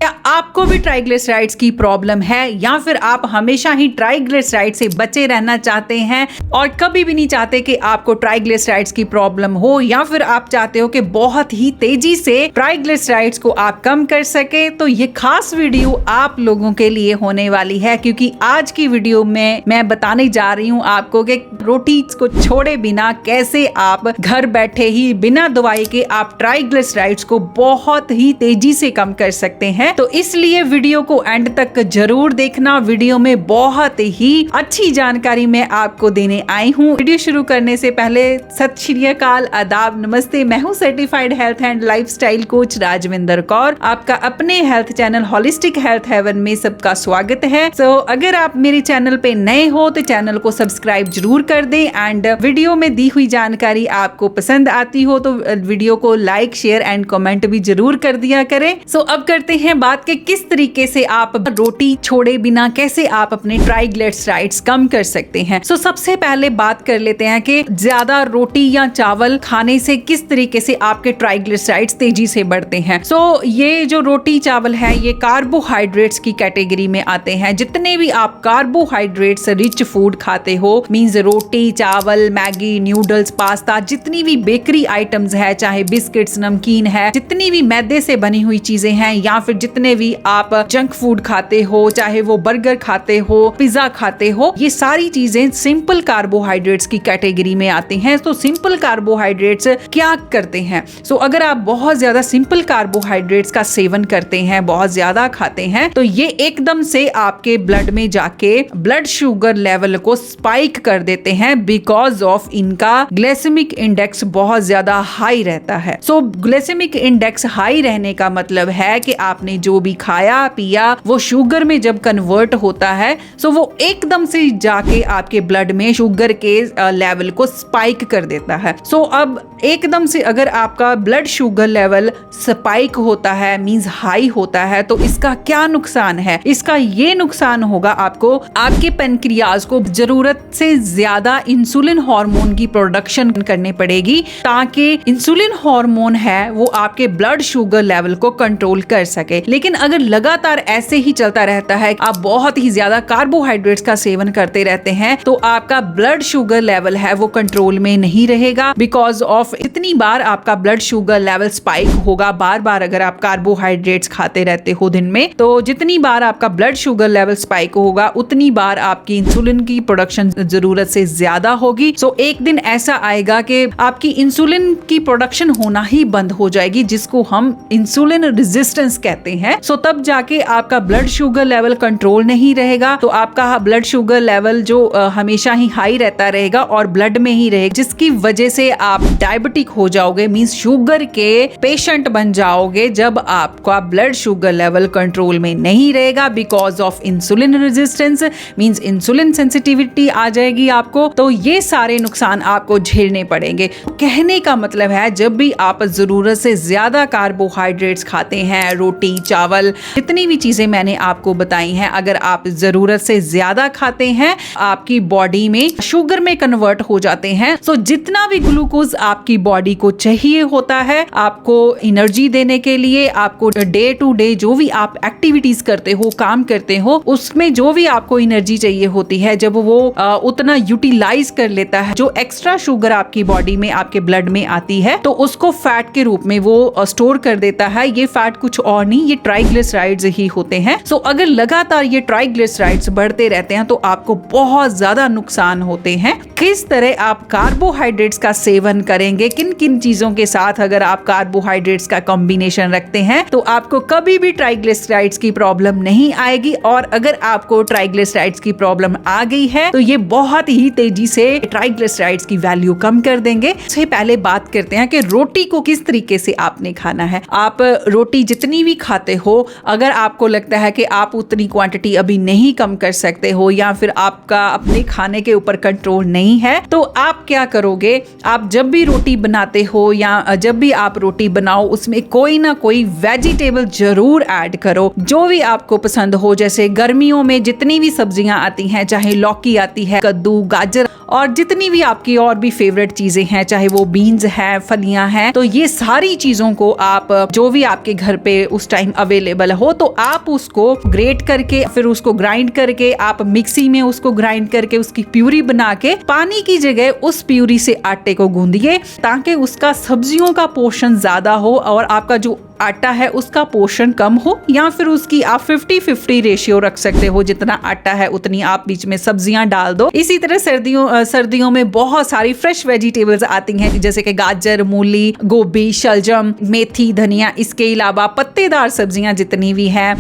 क्या आपको भी ट्राइग्लिसराइड्स की प्रॉब्लम है या फिर आप हमेशा ही ट्राइग्लिसराइड से बचे रहना चाहते हैं और कभी भी नहीं चाहते कि आपको ट्राइग्लिसराइड्स की प्रॉब्लम हो, या फिर आप चाहते हो कि बहुत ही तेजी से ट्राइग्लिसराइड्स को आप कम कर सके, तो ये खास वीडियो आप लोगों के लिए होने वाली है। क्योंकि आज की वीडियो में मैं बताने जा रही हूँ आपको कि रोटी को छोड़े बिना कैसे आप घर बैठे ही बिना दवाई के आप ट्राइग्लिसराइड्स को बहुत ही तेजी से कम कर सकते हैं। तो इसलिए वीडियो को एंड तक जरूर देखना। वीडियो में बहुत ही अच्छी जानकारी मैं आपको देने आई हूँ। वीडियो शुरू करने से पहले सत श्री अकाल, आदाब, नमस्ते। मैं हूँ certified health and lifestyle coach Rajvinder Kaur. आपका अपने health channel holistic health haven में सबका स्वागत है। तो अगर आप मेरे चैनल पे नए हो तो चैनल को सब्सक्राइब जरूर कर दें एंड वीडियो में दी हुई जानकारी आपको पसंद आती हो तो वीडियो को लाइक, शेयर एंड कमेंट भी जरूर कर दिया करें। सो अब करते हैं बात के किस तरीके से आप रोटी छोड़े बिना कैसे आप अपने ट्राइग्लिसराइड्स कम कर सकते हैं। सो सबसे पहले बात कर लेते हैं कि ज्यादा रोटी या चावल खाने से किस तरीके से आपके ट्राइग्लिसराइड्स तेजी से बढ़ते हैं। सो ये जो रोटी चावल है ये कार्बोहाइड्रेट्स की कैटेगरी में आते हैं। जितने भी आप कार्बोहाइड्रेट्स रिच फूड खाते हो, मींस रोटी, चावल, मैगी, न्यूडल्स, पास्ता, जितनी भी बेकरी आइटम्स है, चाहे बिस्किट्स, नमकीन है, जितनी भी मैदे से बनी हुई चीजें हैं, या फिर जितने भी आप जंक फूड खाते हो, चाहे वो बर्गर खाते हो, पिज्जा खाते हो, ये सारी चीजें सिंपल कार्बोहाइड्रेट्स की कैटेगरी में आती हैं। तो सिंपल कार्बोहाइड्रेट्स क्या करते हैं? सो अगर आप बहुत ज्यादा सिंपल कार्बोहाइड्रेट्स का सेवन करते हैं, बहुत ज्यादा खाते हैं, तो ये एकदम से आपके ब्लड में जाके ब्लड शुगर लेवल को स्पाइक कर देते हैं बिकॉज ऑफ इनका ग्लाइसेमिक इंडेक्स बहुत ज्यादा हाई रहता है। सो ग्लाइसेमिक इंडेक्स हाई रहने का मतलब है कि आपने जो भी खाया पिया वो शुगर में जब कन्वर्ट होता है, सो वो एकदम से जाके आपके ब्लड में शुगर के लेवल को स्पाइक कर देता है। सो अब एकदम से अगर आपका ब्लड शुगर लेवल स्पाइक होता है, मींस हाई होता है, तो इसका क्या नुकसान है? इसका ये नुकसान होगा आपको, आपके पेनक्रियाज को जरूरत से ज्यादा इंसुलिन हार्मोन की प्रोडक्शन करनी पड़ेगी ताकि इंसुलिन हार्मोन है वो आपके ब्लड शुगर लेवल को कंट्रोल कर सके। लेकिन अगर लगातार ऐसे ही चलता रहता है, आप बहुत ही ज्यादा कार्बोहाइड्रेट्स का सेवन करते रहते हैं, तो आपका ब्लड शुगर लेवल है वो कंट्रोल में नहीं रहेगा बिकॉज ऑफ इतनी बार आपका ब्लड शुगर लेवल स्पाइक होगा। बार बार अगर आप कार्बोहाइड्रेट्स खाते रहते हो दिन में, तो जितनी बार आपका ब्लड शुगर लेवल स्पाइक होगा उतनी बार आपकी इंसुलिन की प्रोडक्शन जरूरत से ज्यादा होगी। सो एक दिन ऐसा आएगा कि आपकी इंसुलिन की प्रोडक्शन होना ही बंद हो जाएगी, जिसको हम इंसुलिन रेजिस्टेंस कहते हैं। सो तब जाके आपका ब्लड शुगर लेवल कंट्रोल नहीं रहेगा, तो आपका ब्लड शुगर लेवल जो हमेशा ही हाई रहता रहेगा और ब्लड में ही रहेगा, जिसकी वजह से आप डायबिटिक हो जाओगे, मींस शुगर के पेशेंट बन जाओगे जब आपका ब्लड शुगर लेवल कंट्रोल में नहीं रहेगा because of insulin resistance, means insulin sensitivity आ जाएगी आपको। तो ये सारे नुकसान आपको झेलने पड़ेंगे। कहने का मतलब है जब भी आप जरूरत से ज्यादा कार्बोहाइड्रेट्स खाते हैं, रोटी, चावल, जितनी भी चीजें मैंने आपको बताई हैं, अगर आप जरूरत से ज्यादा खाते हैं आपकी बॉडी में शुगर में कन्वर्ट हो जाते हैं। सो जितना भी ग्लूकोज आपकी बॉडी को चाहिए होता है आपको एनर्जी देने के लिए, आपको डे टू डे जो भी आप एक्टिविटीज करते हो, काम करते हो, उसमें जो भी आपको एनर्जी चाहिए होती है, जब वो उतना यूटिलाइज कर लेता है, जो एक्स्ट्रा शुगर आपकी बॉडी में, आपके ब्लड में आती है, तो उसको फैट के रूप में वो स्टोर कर देता है। ये फैट कुछ और नहीं, ये ट्राइग्लिसराइड्स ही होते हैं। सो अगर लगातार ये ट्राइग्लिसराइड्स बढ़ते रहते हैं तो आपको बहुत ज्यादा नुकसान होते हैं। किस तरह आप कार्बोहाइड्रेट्स का सेवन करेंगे, किन किन चीजों के साथ अगर आप कार्बोहाइड्रेट्स का कॉम्बिनेशन रखते हैं तो आपको कभी भी ट्राइग्लिसराइड्स की प्रॉब्लम नहीं आएगी। और अगर आपको ट्राइग्लिसराइड्स की प्रॉब्लम आ गई है तो ये बहुत ही तेजी से ट्राइग्लिसराइड्स की वैल्यू कम कर देंगे। सबसे पहले बात करते हैं कि रोटी को किस तरीके से आपने खाना है। आप रोटी जितनी भी खाते हो, अगर आपको लगता है कि आप उतनी क्वांटिटी अभी नहीं कम कर सकते हो या फिर आपका अपने खाने के ऊपर कंट्रोल नहीं है, तो आप क्या करोगे, आप जब भी रोटी बनाते हो या जब भी आप रोटी बनाओ उसमें कोई ना कोई वेजिटेबल जरूर ऐड करो जो भी आपको पसंद हो। जैसे गर्मियों में जितनी भी सब्जियां आती हैं, चाहे लौकी आती है, कद्दू, गाजर और जितनी भी आपकी और भी फेवरेट चीजें हैं, चाहे वो बीन्स हैं, फलियां हैं, तो ये सारी चीजों को आप जो भी आपके घर पे उस टाइम अवेलेबल हो तो आप उसको ग्रेट करके फिर उसको ग्राइंड करके आप मिक्सी में उसको ग्राइंड करके उसकी प्यूरी बना के पानी की जगह उस प्यूरी से आटे को गूंदिए ताकि उसका सब्जियों का पोर्शन ज्यादा हो और आपका जो आटा है उसका पोर्शन कम हो, या फिर उसकी आप 50-50 रेशियो रख सकते हो, जितना आटा है उतनी आप बीच में सब्जियां डाल दो। इसी तरह सर्दियों में बहुत सारी फ्रेश वेजिटेबल्स आती हैं जैसे कि गाजर, मूली, गोभी, शलजम, मेथी, धनिया, इसके अलावा पत्तेदार सब्जियां जितनी भी हैं,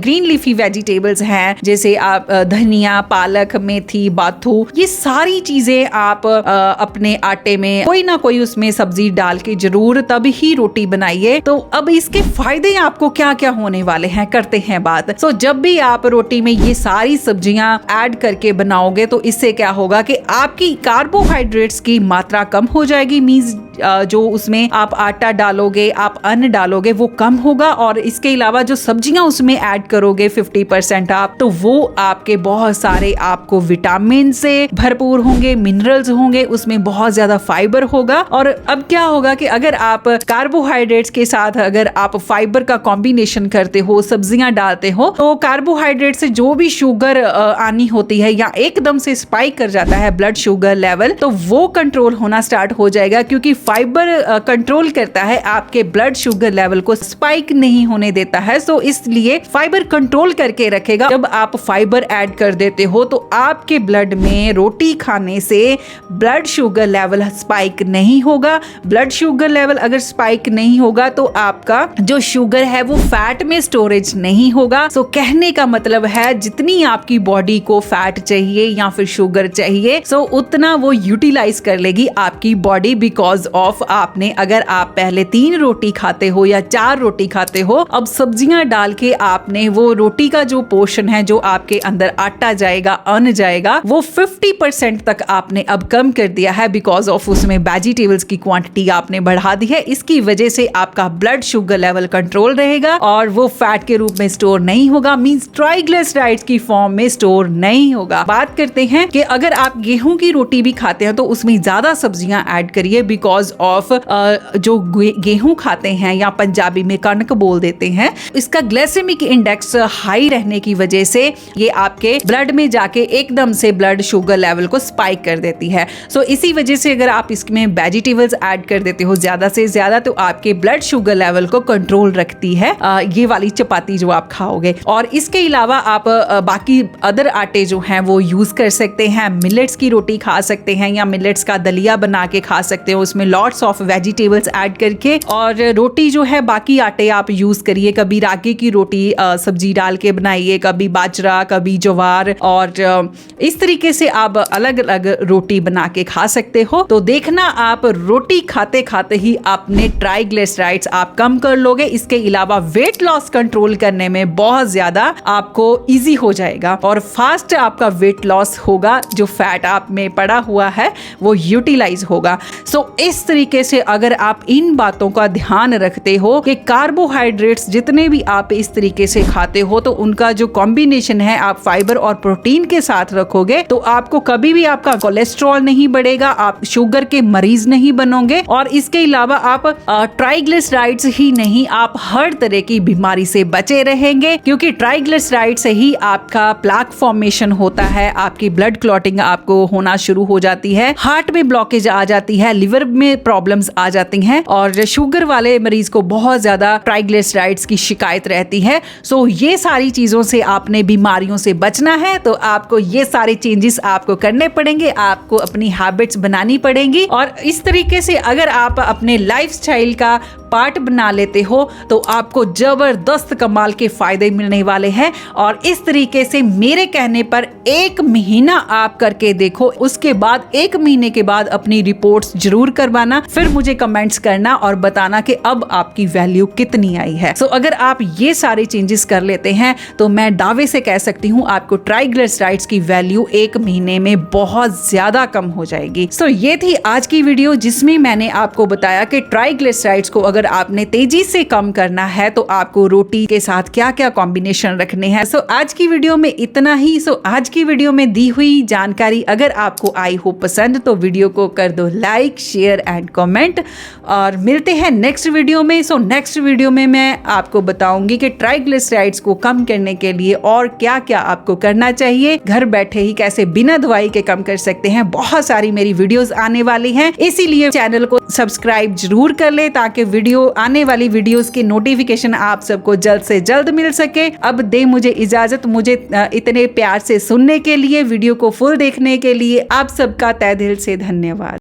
ग्रीन लीफी वेजिटेबल्स हैं जैसे आप धनिया, पालक, मेथी, बाथू, ये सारी चीजें आप अपने आटे में कोई ना कोई उसमें सब्जी डाल के जरूर तब ही रोटी बनाइए। तो अब इसके फायदे आपको क्या क्या होने वाले हैं करते हैं बात। जब भी आप रोटी में ये सारी सब्जियां ऐड करके बनाओगे तो इससे क्या होगा कि आपकी कार्बोहाइड्रेट्स की मात्रा कम हो जाएगी, मींस जो उसमें आप आटा डालोगे, आप अन्न डालोगे वो कम होगा, और इसके अलावा जो सब्जियां उसमें ऐड करोगे 50% आप, तो वो आपके बहुत सारे आपको विटामिन से भरपूर होंगे, मिनरल्स होंगे, उसमें बहुत ज्यादा फाइबर होगा। और अब क्या होगा कि अगर आप कार्बोहाइड्रेट्स के साथ अगर आप फाइबर का कॉम्बिनेशन करते हो, सब्जियां डालते हो, तो कार्बोहाइड्रेट से जो भी शुगर आनी होती है या एकदम से स्पाइक कर जाता है ब्लड शुगर लेवल, तो वो कंट्रोल होना स्टार्ट हो जाएगा, क्योंकि फाइबर कंट्रोल करता है आपके ब्लड शुगर लेवल को, स्पाइक नहीं होने देता है। सो इसलिए फाइबर कंट्रोल करके रखेगा। जब आप फाइबर ऐड कर देते हो तो आपके ब्लड में रोटी खाने से ब्लड शुगर लेवल स्पाइक नहीं होगा। ब्लड शुगर लेवल अगर स्पाइक नहीं होगा तो आपका जो शुगर है वो फैट में स्टोरेज नहीं होगा। सो कहने का मतलब है जितनी आपकी बॉडी को फैट चाहिए या फिर शुगर चाहिए, सो उतना वो यूटिलाइज कर लेगी आपकी बॉडी, बिकॉज ऑफ आपने, अगर आप पहले 3 रोटी खाते हो या 4 रोटी खाते हो, अब सब्जियां डाल के आपने वो रोटी का जो पोर्शन है, जो आपके अंदर आटा जाएगा, अन्न जाएगा, वो 50% तक आपने अब कम कर दिया है, बिकॉज ऑफ उसमें वेजिटेबल्स की क्वांटिटी आपने बढ़ा दी है। इसकी वजह से आपका ब्लड शुगर लेवल कंट्रोल रहेगा और वो फैट के रूप में स्टोर नहीं होगा, मींस ट्राइग्लिसराइड्स की फॉर्म में स्टोर नहीं होगा। बात करते हैं कि अगर आप गेहूं की रोटी भी खाते हैं तो उसमें ज्यादा सब्जियां ऐड करिए, बिकॉज ऑफ जो गेहूं खाते हैं या पंजाबी में कणक बोल देते हैं, इसका ग्लाइसेमिक इंडेक्स हाई रहने की वजह से ये आपके ब्लड में जाके एकदम से ब्लड शुगर लेवल को स्पाइक कर देती है। सो इसी वजह से अगर आप इसमें वेजिटेबल्स ऐड कर देते हो ज्यादा से ज्यादा, तो आपके ब्लड शुगर लेवल को कंट्रोल रखती है ये वाली चपाती जो आप खाओगे। और इसके अलावा आप बाकी अदर आटे जो हैं वो यूज कर सकते हैं। मिलेट्स की रोटी खा सकते हैं या मिलेट्स का दलिया बना के खा सकते हो, उसमें लॉट्स ऑफ वेजिटेबल्स ऐड करके। और रोटी जो है बाकी आटे आप यूज करिए, कभी रागी की रोटी सब्जी डाल के बनाइए, कभी बाजरा, कभी ज्वार, और इस तरीके से आप अलग अलग रोटी बना के खा सकते हो। तो देखना आप रोटी खाते खाते ही अपने ट्राइग्लिसराइड्स आप कम कर लोगे। इसके अलावा वेट लॉस कंट्रोल करने में बहुत ज्यादा आपको इजी हो जाएगा और फास्ट आपका वेट लॉस होगा, जो फैट आप में पड़ा हुआ है वो यूटिलाइज होगा। सो इस तरीके से अगर आप इन बातों का ध्यान रखते हो कि कार्बोहाइड्रेट्स जितने भी आप इस तरीके से खाते हो, तो उनका जो कॉम्बिनेशन है आप फाइबर और प्रोटीन के साथ रखोगे, तो आपको कभी भी आपका कोलेस्ट्रॉल नहीं बढ़ेगा, आप शुगर के मरीज नहीं बनोगे। और इसके अलावा आप ट्राइग्लिसराइड्स ही नहीं, आप हर तरह की बीमारी से बचे रहेंगे, क्योंकि ट्राइग्लिसराइड से ही आपका प्लाक फॉर्मेशन होता है, आपकी ब्लड क्लॉटिंग आपको होना शुरू हो जाती है, हार्ट में ब्लॉकेज आ जाती है, लिवर में प्रॉब्लम्स आ जाती हैं, और शुगर वाले मरीज को बहुत ज्यादा ट्राइग्लिसराइड्स की शिकायत रहती है। सो ये सारी चीजों से आपने बीमारियों से बचना है, तो आपको ये सारे चेंजेस आपको करने पड़ेंगे, आपको अपनी हैबिट्स बनानी पड़ेंगी। और इस तरीके से अगर आप अपने लाइफस्टाइल का पार्ट बना लेते हो तो आपको जबरदस्त कमाल के फायदे मिलने वाले हैं। और इस तरीके से मेरे कहने पर 1 महीना आप करके देखो, उसके बाद 1 महीने के बाद अपनी रिपोर्ट्स जरूर करवाना, फिर मुझे कमेंट्स करना और बताना कि अब आपकी वैल्यू कितनी आई है। सो अगर आप ये सारे चेंजेस कर लेते हैं तो मैं दावे से कह सकती हूँ आपको ट्राइग्लिसराइड्स की वैल्यू 1 महीने में बहुत ज्यादा कम हो जाएगी। सो ये थी आज की वीडियो जिसमें मैंने आपको बताया कि ट्राइग्लिसराइड्स को अगर अगर आपने तेजी से कम करना है तो आपको रोटी के साथ क्या क्या कॉम्बिनेशन रखने हैं। सो आज की वीडियो में इतना ही। सो आज की वीडियो में दी हुई जानकारी अगर आपको आई हो पसंद तो वीडियो को कर दो लाइक, शेयर एंड कमेंट और मिलते हैं नेक्स्ट वीडियो में। सो नेक्स्ट वीडियो में मैं आपको बताऊंगी कि ट्राइग्लिसराइड्स को कम करने के लिए और क्या क्या आपको करना चाहिए, घर बैठे ही कैसे बिना दवाई के कम कर सकते हैं। बहुत सारी मेरी वीडियोस आने वाली हैं, इसीलिए चैनल को सब्सक्राइब जरूर कर ले ताकि वीडियो आने वाली वीडियोस की नोटिफिकेशन आप सबको जल्द से जल्द मिल सके। अब दे मुझे इजाजत, मुझे इतने प्यार से सुनने के लिए, वीडियो को फुल देखने के लिए आप सबका तहे दिल से धन्यवाद।